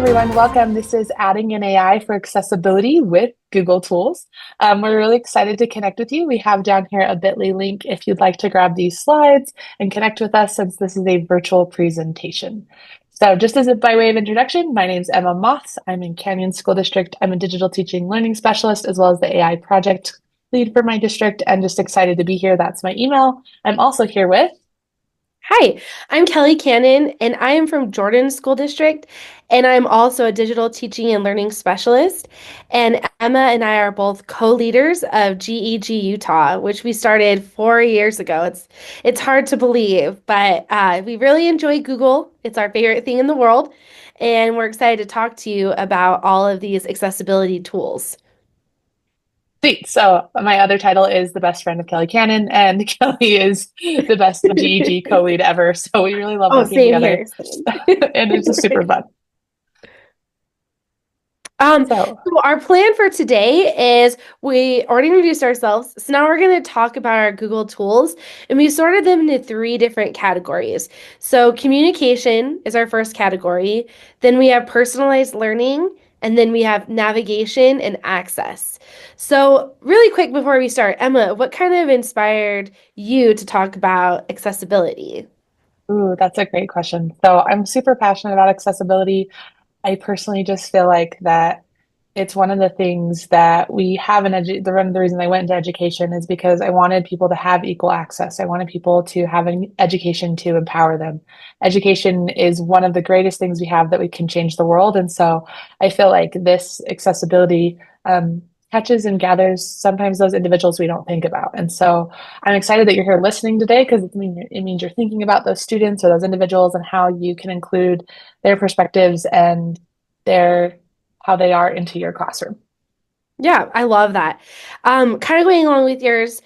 everyone. Welcome. This is Adding in AI for Accessibility with Google Tools. We're really excited to connect with you. We have down here a bit.ly link if you'd like to grab these slides and connect with us since this is a virtual presentation. So just as a by way of introduction, my name is Emma Moss. I'm in Canyon School District. I'm a digital teaching learning specialist as well as the AI project lead for my district and just excited to be here. That's my email. I'm also here with Hi, I'm Kelly Cannon, and I am from Jordan School District, and I'm also a digital teaching and learning specialist. And Emma and I are both co-leaders of GEG Utah, which we started 4 years ago. It's hard to believe, but we really enjoy Google. It's our favorite thing in the world, and we're excited to talk to you about all of these accessibility tools. Sweet. So my other title is the best friend of Kelly Cannon, and Kelly is the best GEG co-lead ever. So we really love Oh, working same together, here. Same. and it's just super fun. So So our plan for today is we already introduced ourselves. So now we're going to talk about our Google tools, and we sorted them into three different categories. So communication is our first category. Then we have personalized learning, and then we have navigation and access. So really quick before we start, Emma, what kind of inspired you to talk about accessibility? ooh, that's a great question. So I'm super passionate about accessibility. I personally just feel like that it's one of the things that we have in one of the reasons I went into education is because I wanted people to have equal access. I wanted people to have an education to empower them. Education is one of the greatest things we have that we can change the world. And so I feel like this accessibility catches and gathers sometimes those individuals we don't think about. And so I'm excited that you're here listening today because it means you're thinking about those students or those individuals and how you can include their perspectives and their how they are into your classroom. Yeah, I love that. Kind of going along with yours,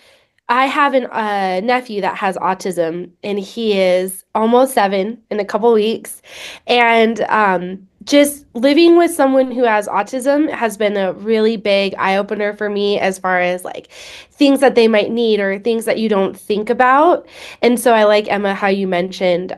I have a nephew that has autism, and he is almost 7 in a couple weeks. And just living with someone who has autism has been a really big eye opener for me as far as like things that they might need or things that you don't think about. And so I like, Emma, how you mentioned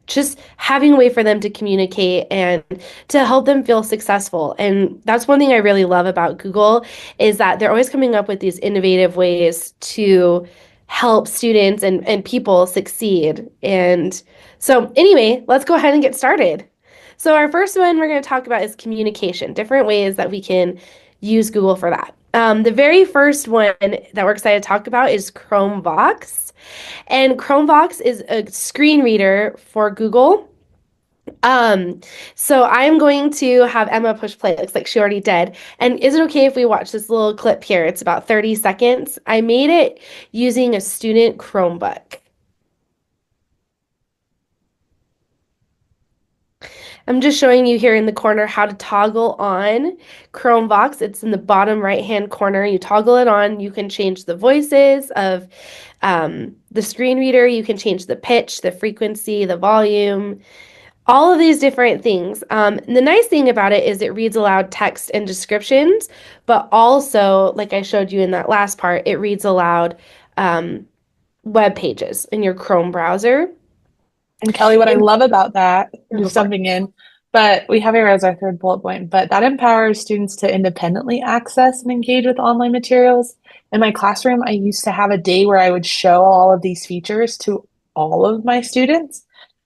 just having a way for them to communicate and to help them feel successful. And that's one thing I really love about Google is that they're always coming up with these innovative ways to help students and people succeed. And so, anyway, let's go ahead and get started. So, our first one we're going to talk about is communication, different ways that we can use Google for that. The very first one that we're excited to talk about is Chromevox. And Chromevox is a screen reader for Google. Um, so I'm going to have Emma push play. It looks like she already did. And is it okay if we watch this little clip here? It's about 30 seconds. I made it using a student Chromebook. I'm just showing you here in the corner how to toggle on Chromevox. It's in the bottom right-hand corner. You toggle it on. You can change the voices of the screen reader. You can change the pitch, the frequency, the volume, all of these different things. And the nice thing about it is it reads aloud text and descriptions, but also, like I showed you in that last part, it reads aloud um, web pages in your Chrome browser. And Kelly, what I And love about that, go just for it. jumping in, but we have here as our third bullet point, but that empowers students to independently access and engage with online materials. In my classroom, I used to have a day where I would show all of these features to all of my students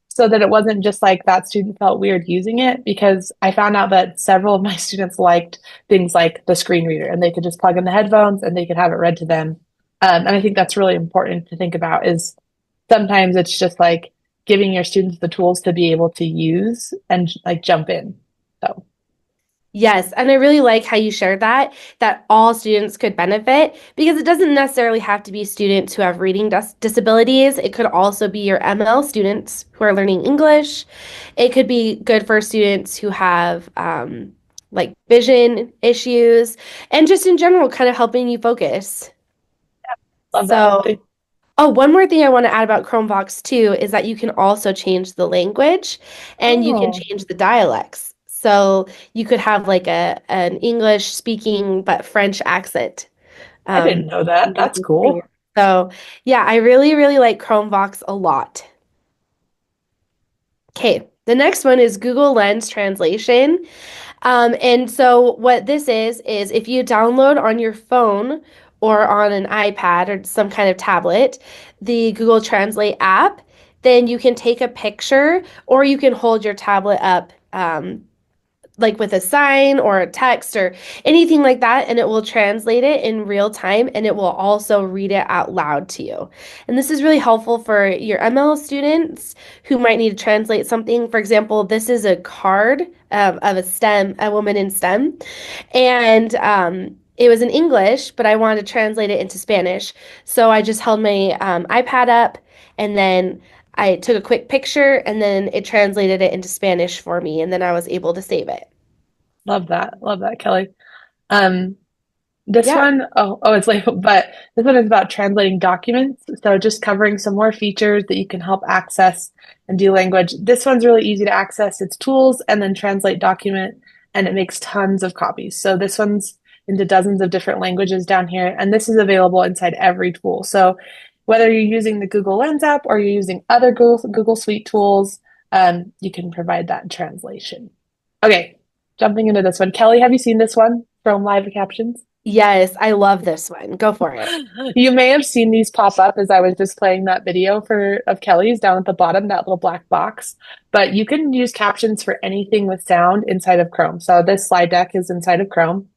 so that it wasn't just like that student felt weird using it because I found out that several of my students liked things like the screen reader and they could just plug in the headphones and they could have it read to them. And I think that's really important to think about is sometimes it's just like giving your students the tools to be able to use and like jump in. So Yes, and I really like how you shared that all students could benefit because it doesn't necessarily have to be students who have reading disabilities. It could also be your ML students who are learning English. It could be good for students who have like vision issues and just in general kind of helping you focus. love that. So, oh, one more thing I want to add about Chromevox too is that you can also change the language and you can Oh, change the dialects. So you could have like a an English speaking but French accent. I didn't Um, know that. That's cool. so yeah, I really, really like Chromevox a lot. Okay. The next one is Google Lens translation. And so what this is if you download on your phone or on an iPad or some kind of tablet, the Google Translate app, then you can take a picture or you can hold your tablet up like with a sign or a text or anything like that, and it will translate it in real time and it will also read it out loud to you. And this is really helpful for your ML students who might need to translate something. For example, this is a card of a woman in STEM, and it was in English, but I wanted to translate it into Spanish. So I just held my iPad up and then I took a quick picture and then it translated it into Spanish for me, and then I was able to save it. Love that. Love that, Kelly. Um, This Yeah. one, it's labeled, but this one is about translating documents. So just covering some more features that you can help access and do language. This one's really easy to access. It's tools and then translate document, and it makes tons of copies. So this one's into dozens of different languages down here, and this is available inside every tool. So whether you're using the Google Lens app or you're using other Google Suite tools, you can provide that translation. Okay, jumping into this one. Kelly, have you seen this one from Live Captions? Yes, I love this one. Go for it. You may have seen these pop up as I was just playing that video for of Kelly's down at the bottom, that little black box. But you can use captions for anything with sound inside of Chrome. So this slide deck is inside of Chrome.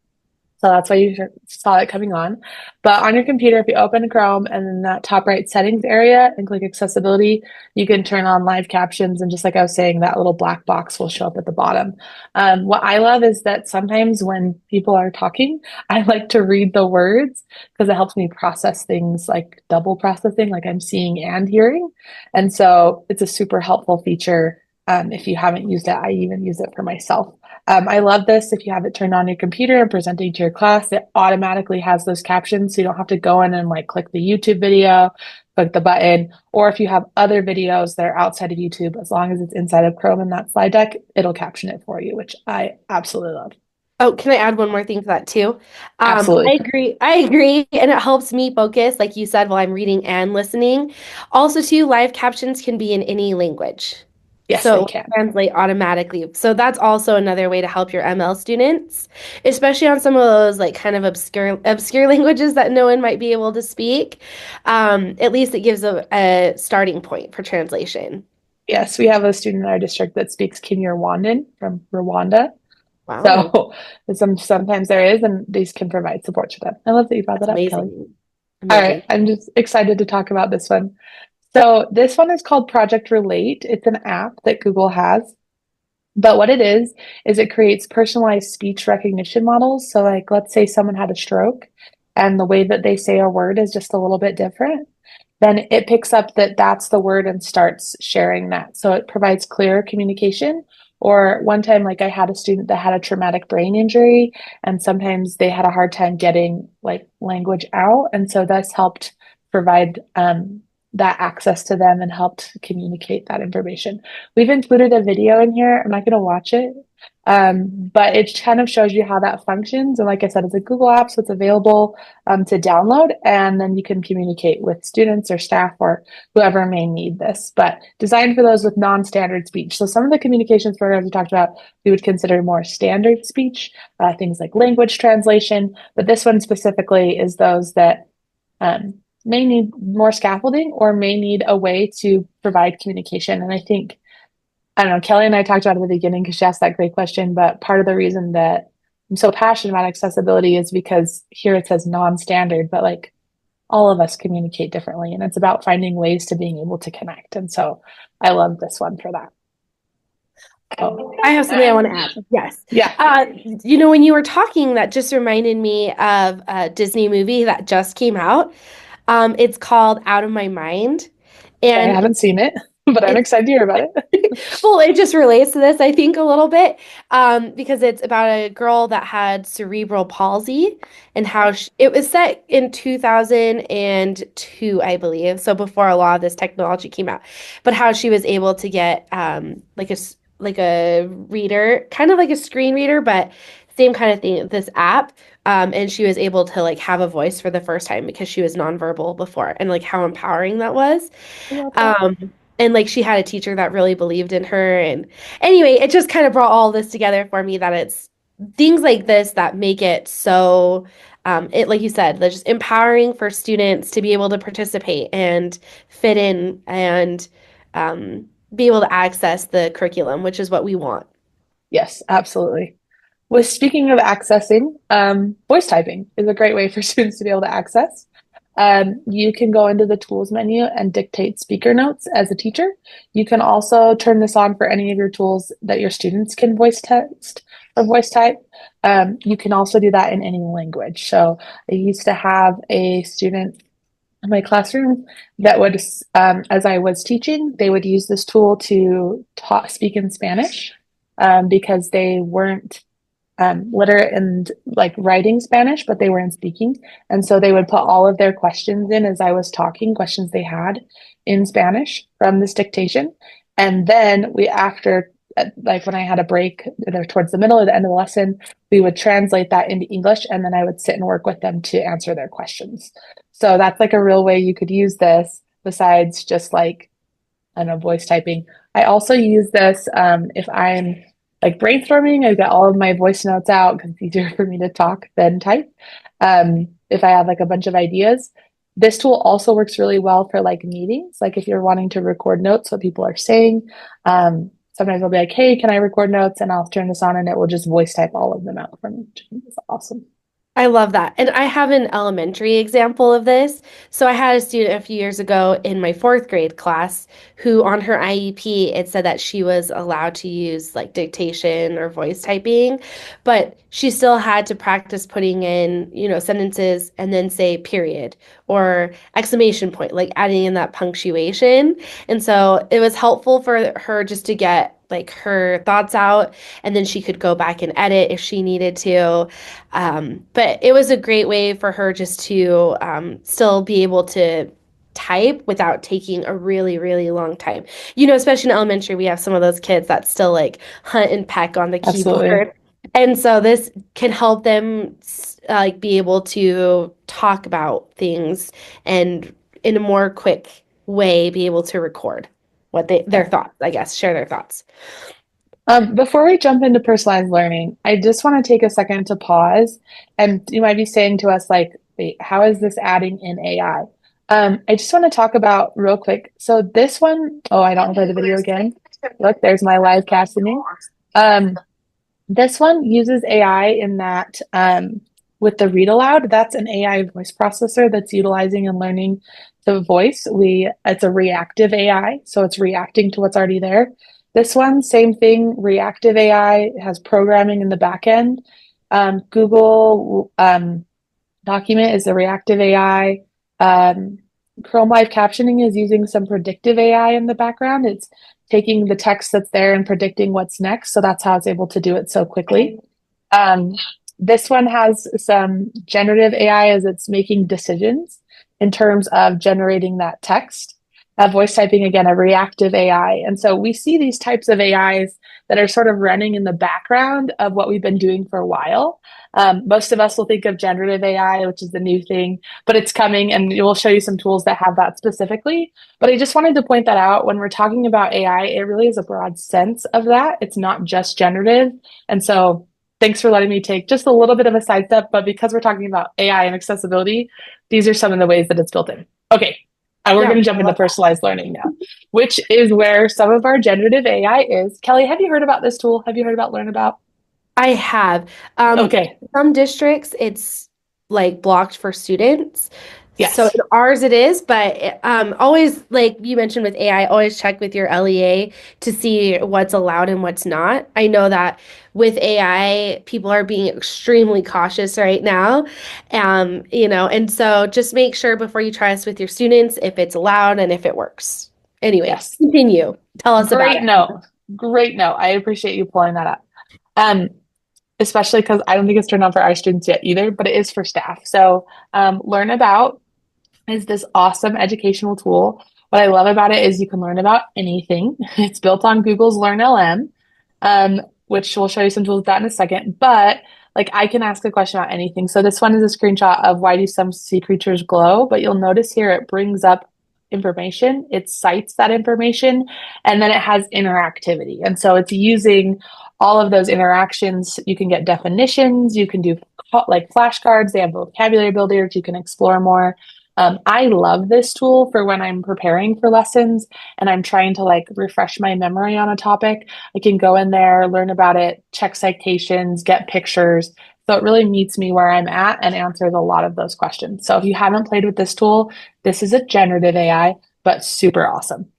So that's why you saw it coming on. But on your computer, if you open Chrome and in that top right settings area and click accessibility, you can turn on live captions. And just like I was saying, that little black box will show up at the bottom. What I love is that sometimes when people are talking, I like to read the words because it helps me process things like double processing, like I'm seeing and hearing. And so it's a super helpful feature. If you haven't used it, I even use it for myself. I love this. If you have it turned on your computer and presenting to your class, it automatically has those captions. So you don't have to go in and like click the YouTube video, click the button, or if you have other videos that are outside of YouTube, as long as it's inside of Chrome in that slide deck, it'll caption it for you, which I absolutely love. Oh, can I add one more thing to that too? I Absolutely. agree. I agree. And it helps me focus, like you said, while I'm reading and listening. Also, too, live captions can be in any language. Yes, So it they will can. translate automatically. So that's also another way to help your ML students, especially on some of those like kind of obscure languages that no one might be able to speak. At least it gives a starting point for translation. Yes, we have a student in our district that speaks Kinyarwandan from Rwanda. Wow, So sometimes there is, and these can provide support to them. I love that you brought that's that up, Kelly. amazing. All right, Amazing. I'm just excited to talk about this one. So this one is called Project Relate. It's an app that Google has. But what it is it creates personalized speech recognition models. So like let's say someone had a stroke and the way that they say a word is just a little bit different, then it picks up that that's the word and starts sharing that. So it provides clearer communication. Or one time, like I had a student that had a traumatic brain injury, and sometimes they had a hard time getting like language out. And so this helped provide that access to them and helped communicate that information. We've included a video in here. I'm not going to watch it, but it kind of shows you how that functions. And like I said, it's a Google app, so it's available to download, and then you can communicate with students or staff or whoever may need this. But designed for those with non-standard speech. So some of the communications programs we talked about, we would consider more standard speech, things like language translation. But this one specifically is those that um, may need more scaffolding or may need a way to provide communication. And I think I don't know, Kelly and I talked about it at the beginning because she asked that great question. But part of the reason that I'm so passionate about accessibility is because here it says non-standard, but like all of us communicate differently. And it's about finding ways to being able to connect. And so I love this one for that. Oh, I have something I want to add. Yes. yeah. When you were talking, that just reminded me of a Disney movie that just came out. It's called Out of My Mind. I And haven't seen it, but I'm it's excited to hear about it. well, it just relates to this, I think, a little bit, because it's about a girl that had cerebral palsy and how it was set in 2002, I believe, so before a lot of this technology came out, but how she was able to get like a reader, kind of like a screen reader, but same kind of thing, this app. And she was able to like have a voice for the first time because she was nonverbal before, and like how empowering that was. I love that. Um, And like she had a teacher that really believed in her. And anyway, it just kind of brought all this together for me that it's things like this that make it so it like you said, they're just empowering for students to be able to participate and fit in and be able to access the curriculum, which is what we want. Yes, absolutely. With speaking of accessing, voice typing is a great way for students to be able to access. You can go into the tools menu and dictate speaker notes as a teacher. You can also turn this on for any of your tools that your students can voice text or voice type. You can also do that in any language. So I used to have a student in my classroom that would, as I was teaching, they would use this tool to speak in Spanish because they weren't literate and like writing Spanish, but they weren't speaking. And so they would put all of their questions in as I was talking, questions they had in Spanish from this dictation. And then after, like when I had a break either towards the middle or the end of the lesson, we would translate that into English. And then I would sit and work with them to answer their questions. So that's like a real way you could use this besides just like, I don't know, voice typing. I also use this if I'm like brainstorming. I've got all of my voice notes out because it's easier for me to talk than type. If I have like a bunch of ideas, this tool also works really well for like meetings. Like if you're wanting to record notes, what people are saying. Sometimes I'll be like, hey, can I record notes? And I'll turn this on and it will just voice type all of them out for me. It's awesome. I love that. And I have an elementary example of this. So I had a student a few years ago in my fourth grade class who, on her IEP, it said that she was allowed to use like dictation or voice typing, but she still had to practice putting in, sentences and then say period or exclamation point, like adding in that punctuation. And so it was helpful for her just to get like her thoughts out and then she could go back and edit if she needed to. But it was a great way for her just to still be able to type without taking a really, really long time. Especially in elementary, we have some of those kids that still like hunt and peck on the Absolutely. keyboard. And so this can help them like be able to talk about things and in a more quick way be able to record what their Yeah. thoughts, I guess, share their thoughts. Before we jump into personalized learning, I just want to take a second to pause. And you might be saying to us, like, wait, how is this adding in AI? I just want to talk about real quick. So this one, oh, I don't play the video again. Look, there's my live casting. Um, this one uses AI in that with the read aloud, that's an AI voice processor that's utilizing and learning the voice. It's a reactive AI, so it's reacting to what's already there. This one, same thing, reactive AI has programming in the back end. Google Document is the reactive AI. Um, Chrome Live Captioning is using some predictive AI in the background. It's taking the text that's there and predicting what's next. So that's how it's able to do it so quickly. Um, this one has some generative AI as it's making decisions in terms of generating that text. Voice typing, again, a reactive AI. And so we see these types of AIs that are sort of running in the background of what we've been doing for a while. Most of us will think of generative AI, which is the new thing, but it's coming and we'll show you some tools that have that specifically. But I just wanted to point that out when we're talking about AI, it really is a broad sense of that. It's not just generative. And so thanks for letting me take just a little bit of a sidestep, but because we're talking about AI and accessibility, these are some of the ways that it's built in. Okay, we're Yeah. going to jump into personalized learning now, which is where some of our generative AI is. Kelly, have you heard about this tool? Have you heard about Learn About? I have. Okay, Some districts, it's like blocked for students. So yes, in ours it is, but always like you mentioned with AI, always check with your LEA to see what's allowed and what's not. I know that with AI, people are being extremely cautious right now. And so just make sure before you try this with your students if it's allowed and if it works. Anyway, yes. continue. Tell us about Great it. note. Great note. I appreciate you pulling that up. Um, Especially because I don't think it's turned on for our students yet either, but it is for staff. So Learn About is this awesome educational tool. What I love about it is you can learn about anything. It's built on Google's LearnLM, which we'll show you some tools with that in a second. But like I can ask a question about anything. So this one is a screenshot of why do some sea creatures glow? But you'll notice here it brings up information, it cites that information, and then it has interactivity. And so it's using all of those interactions. You can get definitions, you can do like flashcards, they have vocabulary builders, you can explore more. I love this tool for when I'm preparing for lessons and I'm trying to like refresh my memory on a topic. I can go in there, learn about it, check citations, get pictures. So it really meets me where I'm at and answers a lot of those questions. So if you haven't played with this tool, this is a generative AI, but super awesome.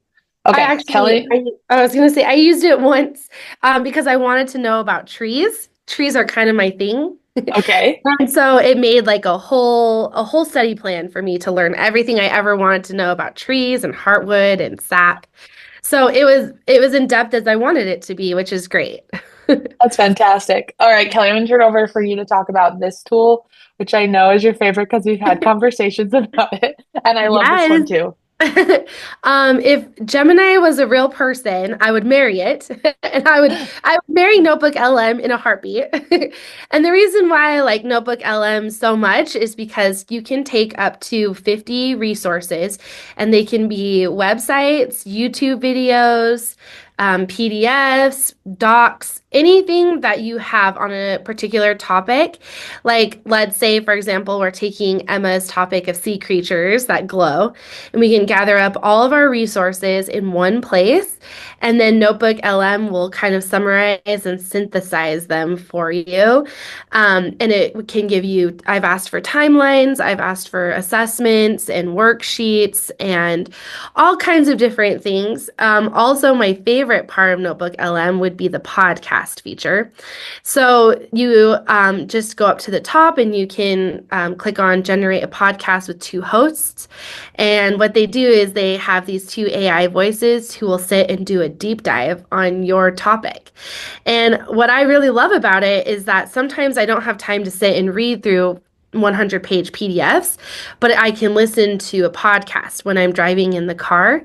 I Okay, actually, Kelly. I was gonna say I used it once because I wanted to know about trees. Trees are kind of my thing. Okay. And so it made like a whole study plan for me to learn everything I ever wanted to know about trees and heartwood and sap. So it was in depth as I wanted it to be, which is great. That's fantastic. All right, Kelly, I'm going to turn it over for you to talk about this tool, which I know is your favorite because we've had conversations about it. And I love this one Yes. too. If Gemini was a real person, I would marry it, and I would marry Notebook LM in a heartbeat. And the reason why I like Notebook LM so much is because you can take up to 50 resources, and they can be websites, YouTube videos, PDFs, docs, anything that you have on a particular topic. Like, let's say, for example, we're taking Emma's topic of sea creatures that glow, and we can gather up all of our resources in one place. And then Notebook LM will kind of summarize and synthesize them for you. And it can give you, I've asked for timelines, I've asked for assessments and worksheets and all kinds of different things. Also, my favorite part of Notebook LM would be the podcast feature. So you just go up to the top and you can click on generate a podcast with two hosts. And what they do is they have these two AI voices who will sit and do a deep dive on your topic. And what I really love about it is that sometimes I don't have time to sit and read through 100-page PDFs, but I can listen to a podcast when I'm driving in the car.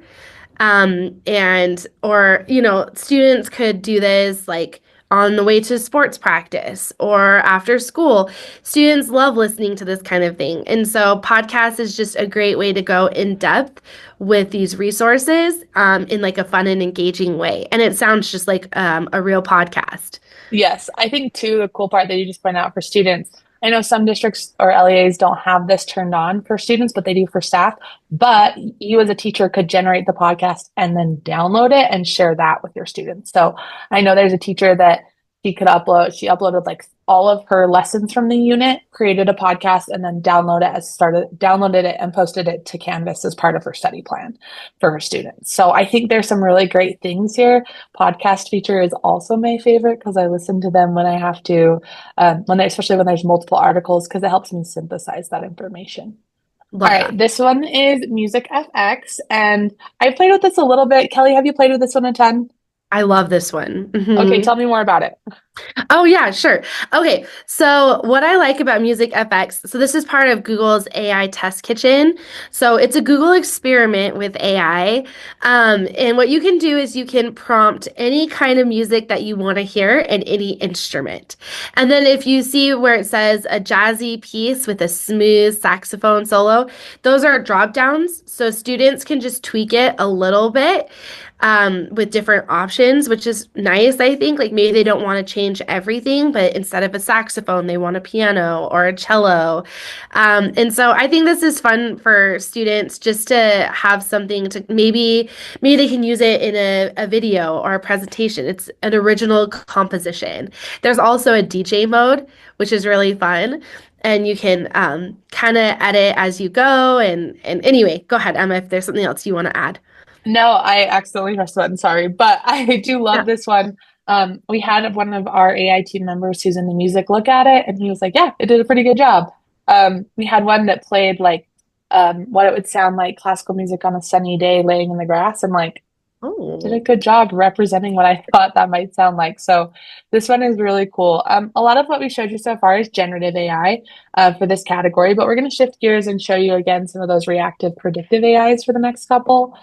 Students could do this like on the way to sports practice or after school. Students love listening to this kind of thing. And so podcast is just a great way to go in depth with these resources in like a fun and engaging way. And it sounds just like a real podcast. Yes, I think too, the cool part that you just pointed out for students. I know some districts or LEAs don't have this turned on for students, but they do for staff. But you as a teacher could generate the podcast and then download it and share that with your students. So I know there's a teacher that she uploaded like all of her lessons from the unit, created a podcast, and then downloaded it and posted it to Canvas as part of her study plan for her students. So I think there's some really great things here. Podcast feature is also my favorite because I listen to them when I have to, especially when there's multiple articles, because it helps me synthesize that information. All Love right, that. this one is MusicFX, and I played with this a little bit. Kelly, have you played with this one a ton? I love this one. Okay, Mhm. tell me more about it. Oh, yeah, sure. Okay, so what I like about MusicFX, so this is part of Google's AI Test Kitchen. So it's a Google experiment with AI. And what you can do is you can prompt any kind of music that you want to hear and any instrument. And then if you see where it says a jazzy piece with a smooth saxophone solo, those are drop downs. So students can just tweak it a little bit with different options, which is nice, I think. Like maybe they don't want to change everything, but instead of a saxophone, they want a piano or a cello. And so I think this is fun for students just to have something to maybe they can use it in a video or a presentation. It's an original composition. There's also a DJ mode, which is really fun. And you can kind of edit as you go. And anyway, go ahead, Emma, if there's something else you want to add. No, I accidentally pressed the button. Sorry, but I do love this one. We had one of our AI team members who's in the music look at it, and he was like, "Yeah, it did a pretty good job." We had one that played like what it would sound like classical music on a sunny day, laying in the grass, and like Did a Oh, good job representing what I thought that might sound like. So this one is really cool. A lot of what we showed you so far is generative AI for this category, but we're going to shift gears and show you again some of those reactive predictive AIs for the next couple.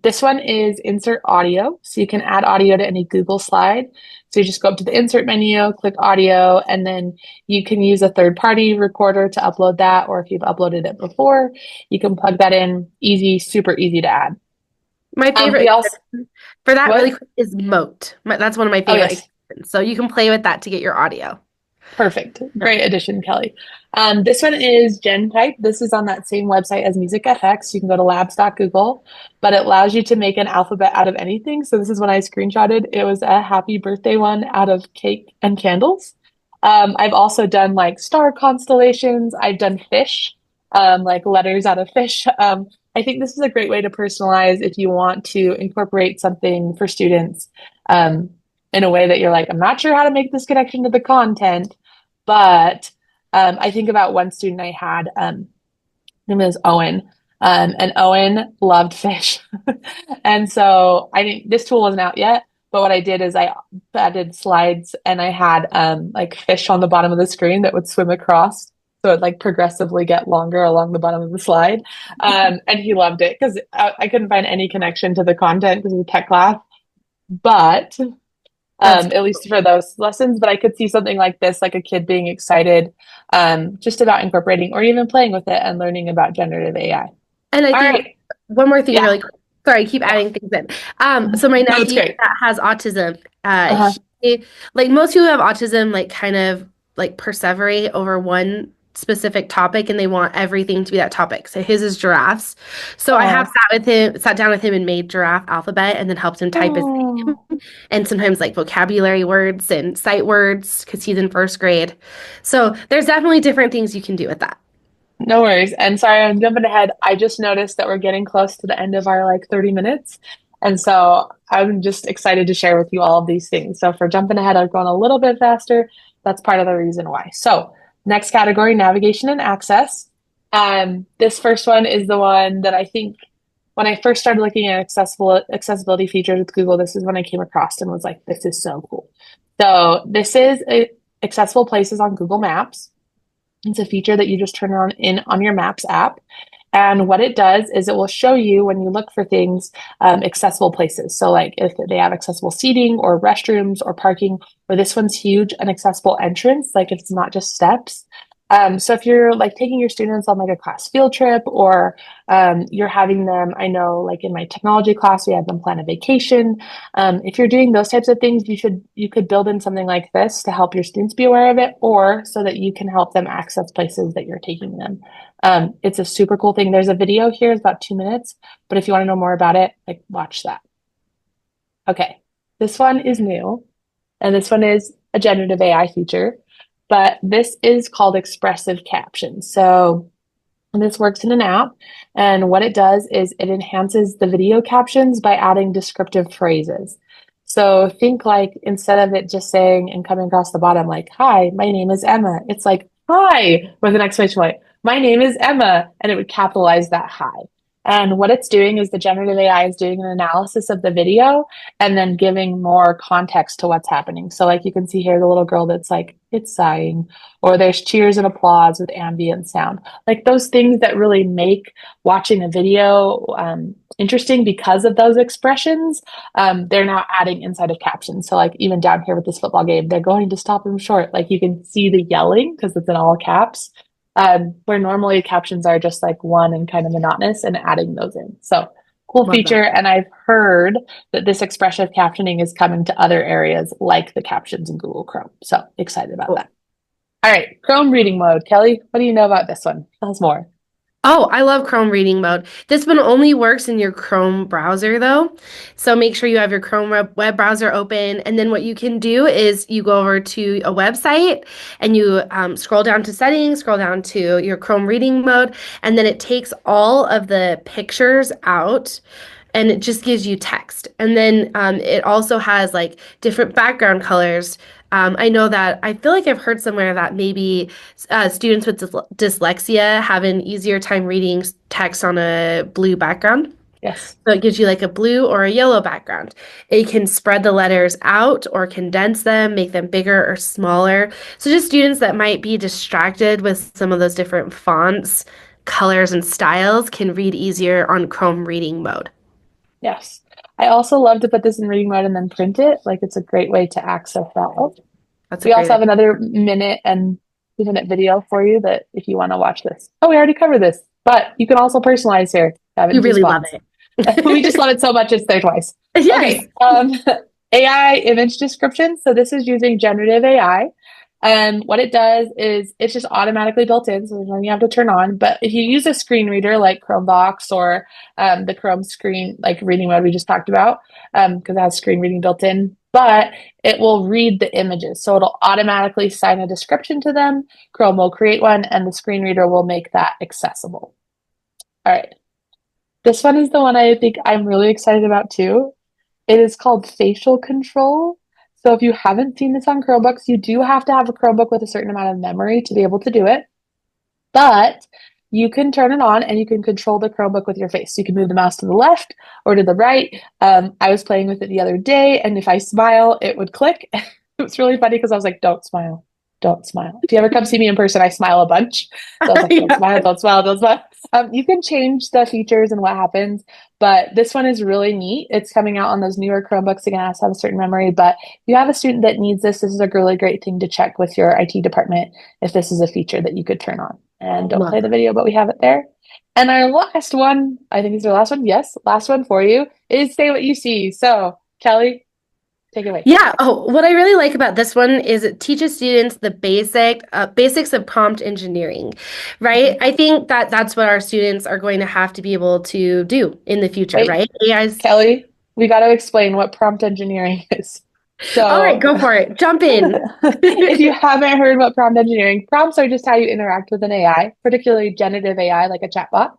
This one is insert audio. So you can add audio to any Google slide. So you just go up to the insert menu, click audio, and then you can use a third-party recorder to upload that, or if you've uploaded it before, you can plug that in. Easy, super easy to add. my We favorite also, for that really what? quick is Moat. That's one of my Oh, favorite yes. extensions. So you can play with that to get your audio. Perfect. Yeah. Great addition, Kelly. This one is GenType. This is on that same website as MusicFX. You can go to labs.google, but it allows you to make an alphabet out of anything. So this is when I screenshotted. It was a happy birthday one out of cake and candles. I've also done like star constellations. I've done fish, like letters out of fish. I think this is a great way to personalize if you want to incorporate something for students um, in a way that you're like, I'm not sure how to make this connection to the content, but I think about one student I had, his name is Owen, and Owen loved fish. And so I didn't, this tool wasn't out yet, but what I did is I added slides and I had like fish on the bottom of the screen that would swim across. So it like progressively get longer along the bottom of the slide. And he loved it because I couldn't find any connection to the content because of the tech class. But That's at least for those lessons. But I could see something like this, like a kid being excited just about incorporating or even playing with it and learning about generative AI. And I All think right. one more thing Yeah. really quick. Sorry, I keep Yeah. adding things in. So my No, it's nephew great. that has autism, Uh-huh. he like most people who have autism, like kind of like perseverate over one specific topic and they want everything to be that topic. So his is giraffes. So I have Oh. sat down with him and made giraffe alphabet and then helped him type his name Oh. and sometimes like vocabulary words and sight words because he's in first grade. So there's definitely different things you can do with that. No worries. And sorry, I'm jumping ahead. I just noticed that we're getting close to the end of our like 30 minutes. And so I'm just excited to share with you all of these things. So for jumping ahead, I've gone a little bit faster. That's part of the reason why. So next category, navigation and access. This first one is the one that I think when I first started looking at accessibility features with Google, this is when I came across and was like, this is so cool. So this is accessible places on Google Maps. It's a feature that you just turn on in on your Maps app. And what it does is it will show you when you look for things, accessible places. So, like if they have accessible seating or restrooms or parking, or this one's huge, an accessible entrance, like if it's not just steps. So if you're like taking your students on like a class field trip or you're having them, I know like in my technology class, we had them plan a vacation. If you're doing those types of things, you could build in something like this to help your students be aware of it, or so that you can help them access places that you're taking them. It's a super cool thing. There's a video here, it's about 2 minutes, but if you want to know more about it, like watch that. Okay, this one is new, and this one is a generative AI feature, but this is called expressive captions. So this works in an app, and what it does is it enhances the video captions by adding descriptive phrases. So think like instead of it just saying and coming across the bottom like, "Hi, my name is Emma," it's like, "Hi," with an exclamation point. "My name is Emma," and it would capitalize that hi. And what it's doing is the generative AI is doing an analysis of the video and then giving more context to what's happening. So, like you can see here, the little girl that's like, it's sighing, or there's cheers and applause with ambient sound, like those things that really make watching a video interesting because of those expressions. They're now adding inside of captions. So, like even down here with this football game, they're going to stop him short. Like you can see the yelling because it's in all caps, where normally captions are just like one and kind of monotonous, and adding those in. So, cool Love that. feature. And I've heard that this expressive captioning is coming to other areas like the captions in Google Chrome. So, excited about Cool. that. All right, Chrome reading mode. Kelly, what do you know about this one? Tell us more. Oh, I love Chrome reading mode. This one only works in your Chrome browser though. So make sure you have your Chrome web browser open. And then what you can do is you go over to a website and you scroll down to settings, scroll down to your Chrome reading mode, and then it takes all of the pictures out and it just gives you text. And then it also has like different background colors. I know that I feel like I've heard somewhere that maybe students with dyslexia have an easier time reading text on a blue background. Yes. So it gives you like a blue or a yellow background. It can spread the letters out or condense them, make them bigger or smaller. So just students that might be distracted with some of those different fonts, colors, and styles can read easier on Chrome reading mode. Yes. I also love to put this in reading mode and then print it. Like it's a great way to access that. That's a We great also have idea. another minute and 2 minute video for you that if you want to watch this. Oh, we already covered this, but you can also personalize here. Have it You in two really love spots. it. We just love it so much it's there twice. Yes. Okay. AI image description. So this is using generative AI. And what it does is it's just automatically built in, so there's nothing you have to turn on. But if you use a screen reader like Chromebox or the Chrome screen, like reading mode we just talked about, because it has screen reading built in, but it will read the images. So it'll automatically assign a description to them. Chrome will create one, and the screen reader will make that accessible. All right. This one is the one I think I'm really excited about too. It is called facial control. So if you haven't seen this on Chromebooks, you do have to have a Chromebook with a certain amount of memory to be able to do it. But you can turn it on and you can control the Chromebook with your face. So you can move the mouse to the left or to the right. I was playing with it the other day, and if I smile, it would click. It was really funny because I was like, don't smile. Don't smile. If you ever come see me in person, I smile a bunch. So I was like, don't Yeah. smile, don't smile, don't smile. You can change the features and what happens, but this one is really neat. It's coming out on those newer Chromebooks. Again, it has to have a certain memory, but if you have a student that needs this, this is a really great thing to check with your IT department if this is a feature that you could turn on. And don't Love play the it. video, but we have it there. And our last one, I think it's our last one. Yes, last one for you is say what you see. So, Kelly, take it away. Yeah. Oh, what I really like about this one is it teaches students the basics of prompt engineering, right? I think that that's what our students are going to have to be able to do in the future, Wait, right? AI's. Kelly, we got to explain what prompt engineering is. All right, So, go for it. Jump in. if you haven't heard what prompt engineering, prompts are just how you interact with an AI, particularly generative AI like a chatbot.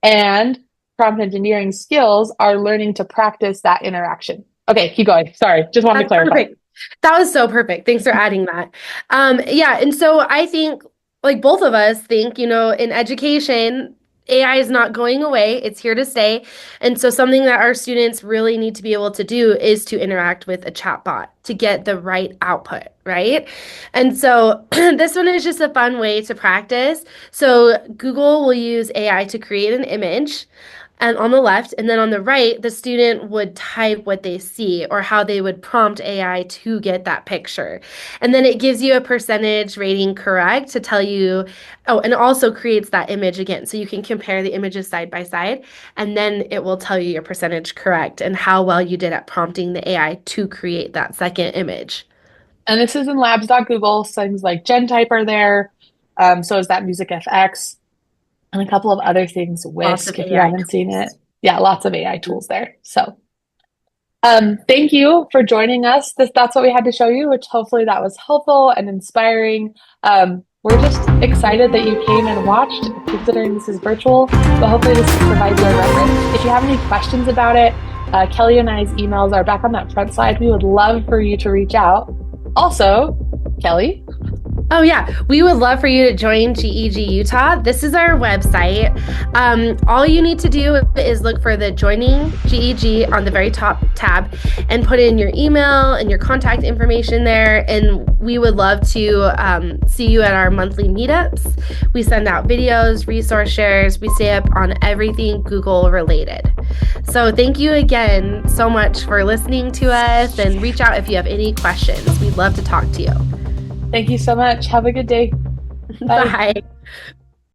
And prompt engineering skills are learning to practice that interaction. Okay, keep going. Sorry, just wanted to That's clarify. perfect. That was so perfect. Thanks for adding that. Yeah, and so I think, like both of us think, in education, AI is not going away. It's here to stay. And so something that our students really need to be able to do is to interact with a chatbot to get the right output, right? And so this one is just a fun way to practice. So Google will use AI to create an image and on the left, and then on the right, the student would type what they see or how they would prompt AI to get that picture. And then it gives you a percentage rating correct to tell you, oh, and it also creates that image again. So you can compare the images side by side, and then it will tell you your percentage correct and how well you did at prompting the AI to create that second image. And this is in labs.google. Things like GenType are there. So is that MusicFX and a couple of other things. Lots of Whisk, if you AI haven't seen it. tools. Yeah, lots of AI tools there. So thank you for joining us. That's what we had to show you, which hopefully that was helpful and inspiring. We're just excited that you came and watched, considering this is virtual, but hopefully this provides you a reference. If you have any questions about it, Kelly and I's emails are back on that front slide. We would love for you to reach out. Also, Kelly, Oh, yeah. We would love for you to join GEG Utah. This is our website. All you need to do is look for the Joining GEG on the very top tab and put in your email and your contact information there. And we would love to see you at our monthly meetups. We send out videos, resource shares. We stay up on everything Google related. So thank you again so much for listening to us, and reach out if you have any questions. We'd love to talk to you. thank you so much. Have a good day. Bye. Bye.